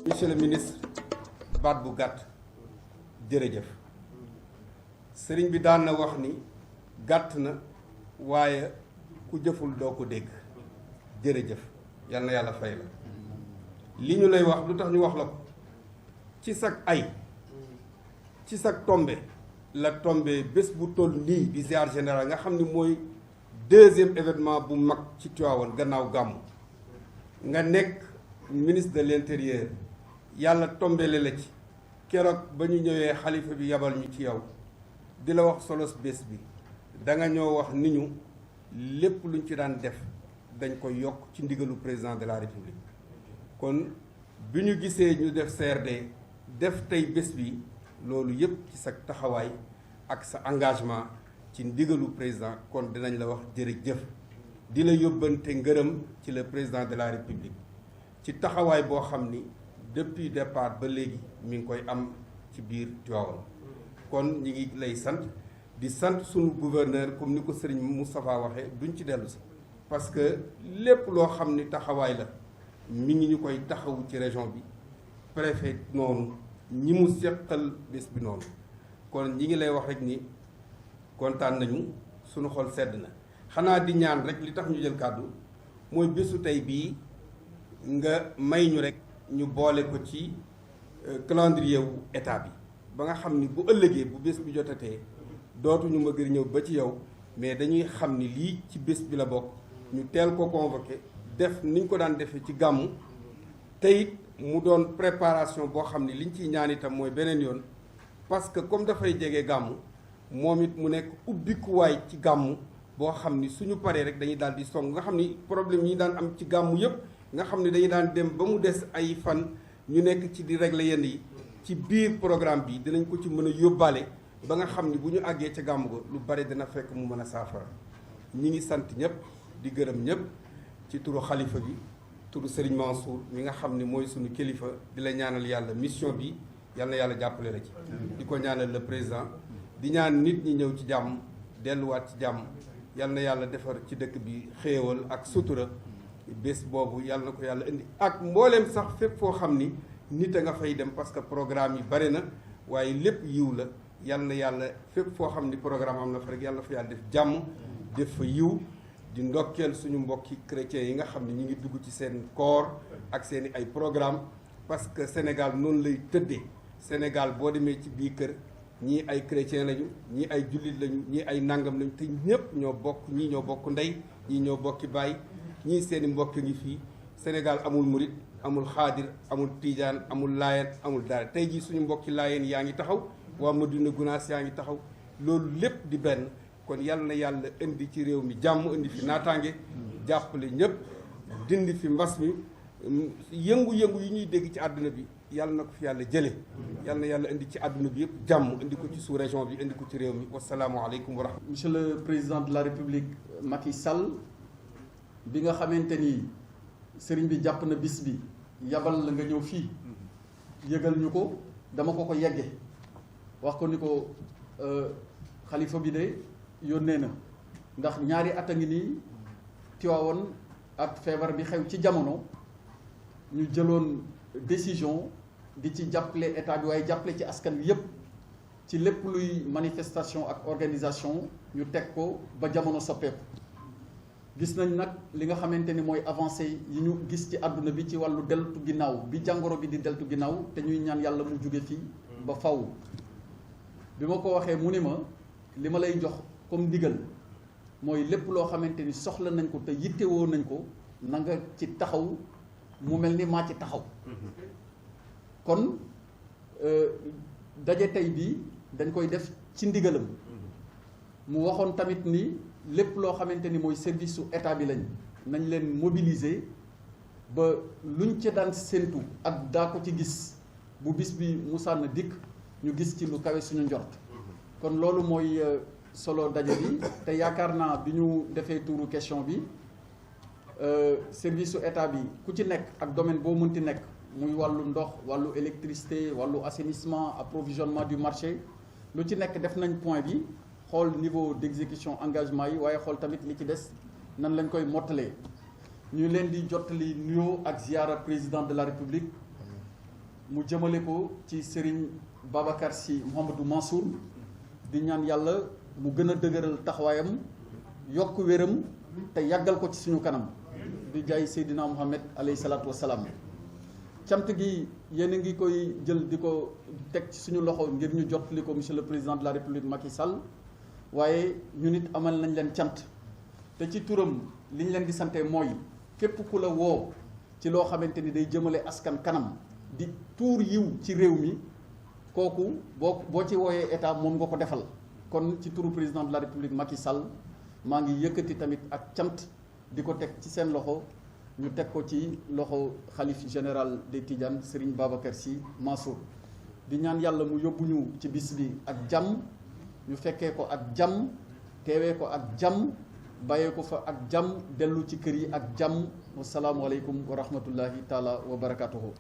monsieur le ministre baat bu gàtt jërëjëf sëriñ bi daan na wax ni gàtt na waaye ku jëful doo ko dégg jërëjëf yal na yàlla fay la li ñu lay wax lu tax ñu wax la ko ci sag ay ci sag tombe la tombe bés bu toll nii di ziar général nga xam ni mooy deuxième événement bu mag ci Tivaouane gannaaw gàmmu nga nekk ministre de l'intérieur yàlla tombele la ci keroog ba ñu ñëwee xalifa bi yabal ñu ci yow di la wax solos bés bi da nga ñoo wax ni ñu lépp luñ ci daan def dañ koy yokk ci ndigalu président de la république kon bi ñu gisee ñu def CRD def tey bés bi loolu yëpp ci sa taxawaay ak sa engagement ci ndigalu président kon dinañ la wax jërëjëf di la yóbbante ngërëm ci le président de la république ci taxawaay boo xam ni depuis départ ba léegi mi ngi koy am ci biir Tivaouane kon ñi ngi lay sant di sant sunu gouverneur comme ni ko sëriñ Moustapha waxee duñ ci dellu si parce que lépp loo xam ni taxawaay la mi ngi ñu koy taxawu ci région bi préfet noonu ñi mu seqal bés bi noonu kon ñi ngi lay wax rek ni kontaan nañu sunu xol sedd na xanaa di ñaan rek li tax ñu jël kàddu mooy bésu tey bii nga may ñu rek ñu boole ko ci calendrier wu état bi ba nga xam ni bu ëllëgee bu bés bi jotatee dootuñu ma gën ñëw ba ci yow mais dañuy xam ni lii ci bés bi la bokk ñu teel ko convoqué def niñ ko daan defee ci gàmmu te it mu doon préparation boo xam ni liñ ciy ñaan itam mooy beneen yoon parce que comme dafay jege gàmmu moom it mu nekk ubbikuwaay ci gàmmu boo xam ni suñu paree rek dañuy daal di song nga xam ni problème yi daan am ci gàmmu yëpp nga xam ni dañuy daan dem ba mu des ay fan ñu nekk ci di régler yenn yi ci biir programme bi dinañ ko ci mën a yóbbaale ba nga xam ni bu ñu àggee ca gàmmu ga lu bari dina fekk mu mën a saafara ñi ngi sant ñëpp di gërëm ñëpp ci turu xalifa bi turu Serigne Mansour mi nga xam ni mooy suñu kilifa di la ñaanal yàlla mission bi yal na yàlla jàppale la ci di ko ñaanal le président di ñaan nit ñi ñëw ci jàmm delluwaat ci jàmm yal na yàlla defar ci dëkk bi xéewal ak sutura bés boobu yàlla na ko yàlla indi ak mbooleem sax fépp foo xam ni nit a nga fay dem parce que programme yi bari na waaye lépp yiw la yal na yàlla fépp foo xam ni programme am na fa rek yàlla fa yàlla def jàmm def fa yiw di ndokkeel suñu mbokki chrétiens yi nga xam ne ñu ngi dugg ci seen koor ak seen i ay programme parce que Sénégal noonu lay tëddee Sénégal boo demee ci biir kër ñii ay chrétien lañu ñii ay jullit lañu ñii ay nangam lañu te ñëpp ñoo bokk ñii ñoo bokk ndey ñii ñoo bokki baay ñii seeni mbokk ngi fii Sénégal amul murit amul xaadir amul tiijaan amul laayeen amul dara tey jii suñu mbokki laayeen yaa ngi taxaw waa Madina Gunaas yaa ngi taxaw loolu lépp di benn kon yàlla na yàlla indi ci réew mi jàmm indi fi naataange jàppale ñëpp dindi fi mbas mi yëngu-yëngu yi ñuy dégg ci àdduna bi yàlla na ko fi yàlla jële yàlla na yàlla indi ci àdduna bi yëpp jàmm indi ko ci sous région bi indi ko ci réew mi wasalaamualeykum wa rahmatulah. Monsieur le président de la République Macky Sall bi nga xamante ni sëriñ bi jàpp na bis bi yabal la nga ñëw fii yëgal ñu ko dama ko yegge wax ko ni ko xalifa bi de yónnee na ndax ñaari at a ngi nii Tivaouane ak feebar bi xew ci jamono ñu jëloon décision di ci jàppale état bi waaye jàppale ci askan wi yépp ci lépp luy manifestation ak organisation ñu teg ko ba jamono soppeeku gis nañ nag li nga xamante ni mooy avancé yi ñu gis ci àdduna bi ci wàllu deltu ginnaaw bi jàngoro bi di deltu ginnaaw te ñuy ñaan yàlla mu jóge fii ba faw bi ma ko waxee mu ni ma li ma lay jox comme ndigal mooy lépp loo xamante ni soxla nañ ko te yittewoo nañ ko na nga ci taxaw mu mel ni maa ci taxaw kon daje tey bii dañ koy def ci ndigalam mu waxoon tamit ni lépp loo xamante ni mooy service su état bi lañ nañ leen mobiliser ba luñ ci daan séentu ak daa ko ci gis bu bis bi musaan dikk ñu gis ci lu kawe suñu njort kon loolu mooy solo daje bi te yaakaar naa bi ñu defee tuuru question bi service su état bi ku ci nekk ak domaine boo mënti nekk muy wàllu ndox wàllu électricité wàllu assainissement approvisionnement du marché lu ci nekk def nañ point bi xool niveau d'exécution engagement yi waaye xool tamit li ci des nan lañ koy mottalee ñu leen di jottali nuyoo ak ziara président de la république mu jëmale ko ci Serigne Babacar Sy Mouhamadou Mansour di ñaan yàlla mu gën a dëgëral taxawaayam yokk wéram te yàggal ko ci suñu kanam di jaay Seydina Muhammad alayhi salaatu wasalaam. cant gi yéen a ngi koy jël di ko teg ci suñu loxo ngir ñu jot li ko monsieur le président de la république Macky Sall waaye ñu nit amal nañ leen cant te ci turam li ñu leen di sante mooy képp ku la woo ci loo xamante ni day jëmale askan kanam di tuur yiw ci réew mi kooku boo ci wooyee état moom nga ko defal. kon ci turu président de la république Macky Sall maa ngi yëkkati tamit ak cant di ko teg ci seen loxo ñu teg ko ci loxo xalif général des Tidianes Serigne Babacar Sy Mansour di ñaan yàlla mu yóbbu ñu ci bis bi ak jàmm ñu fekkee ko ak jàmm teewee ko ak jàmm bàyyee ko fa ak jàmm dellu ci kër yi ak jàmm wasalaamualeykum wa rahmatullahi taala wa barakatuhu